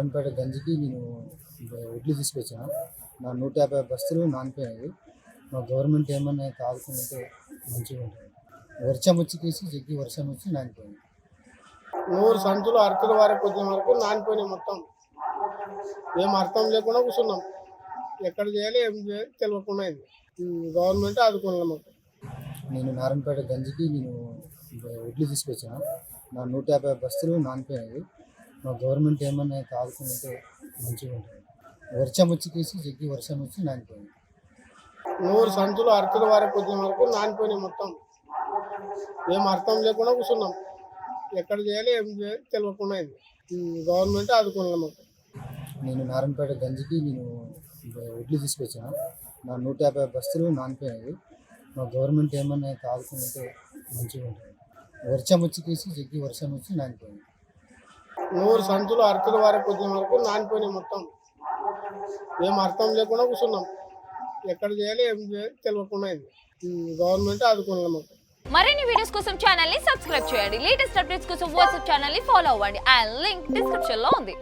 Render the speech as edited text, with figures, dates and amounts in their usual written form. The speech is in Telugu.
నారాయణపేట గంజికి నేను వడ్లు తీసుకొచ్చాను. నా 150 బస్తాలు నానిపోయినాయి. మా గవర్నమెంట్ ఏమన్నా ఆదుకుంటే మంచిగా ఉంటుంది. వర్షం వచ్చి తీసి జగ్గి వర్షం వచ్చి నానిపోయింది. 100 సంచులు అరకుల వరకు వచ్చిన వరకు నానిపోయినాయి మొత్తం. ఏం అర్థం లేకుండా కూర్చున్నాం. ఎక్కడ చేయాలి ఏం చేయాలి తెలియకుండా అయింది. గవర్నమెంట్ ఆదుకోవాలి మాకు. నేను నారాయణపేట గంజికి నేను వడ్లు తీసుకొచ్చాను. నా 150 బస్తాలు నానిపోయినాయి. మా గవర్నమెంట్ ఏమన్నా ఆదుకుంటే మంచిగా ఉంటుంది. వర్షం వచ్చి తీసి జగ్గి వర్షం వచ్చి నానిపోయింది. 100 సంచులు అరకుల వరకు వచ్చిన వరకు నానిపోయినాయి మొత్తం. ఏం అర్థం లేకుండా కూర్చున్నాం. ఎక్కడ చేయాలి ఏం చేయాలి తెలియకుండా అయింది. గవర్నమెంట్ ఆదుకోవాలి మాకు. నేను నారాయణపేట గంజికి నేను వడ్లు తీసుకొచ్చాను. నా 150 బస్తాలు నానిపోయినాయి. మా గవర్నమెంట్ ఏమన్నా ఆదుకుంటే మంచిగా ఉంటుంది. వర్షం వచ్చి తీసి జగ్గి వర్షం వచ్చి నానిపోయింది. 100 సంచులు అరకుల వరకు వచ్చిన వరకు నానిపోయినాయి మొత్తం. ఏం అర్థం లేకుండా కూర్చున్నాం. ఎక్కడ చేయాలి ఏం చేయాలి తెలియకుండా అయింది. గవర్నమెంట్ ఆదుకోవాలి మాకు. మరిన్ని వీడియోస్ కోసం ఛానల్ ని సబ్స్క్రైబ్ చేయండి. లేటెస్ట్ అప్డేట్స్ కోసం వాట్సాప్ ఛానల్ ని ఫాలో అవ్వండి. ఆ లింక్ డిస్క్రిప్షన్ లో ఉంది.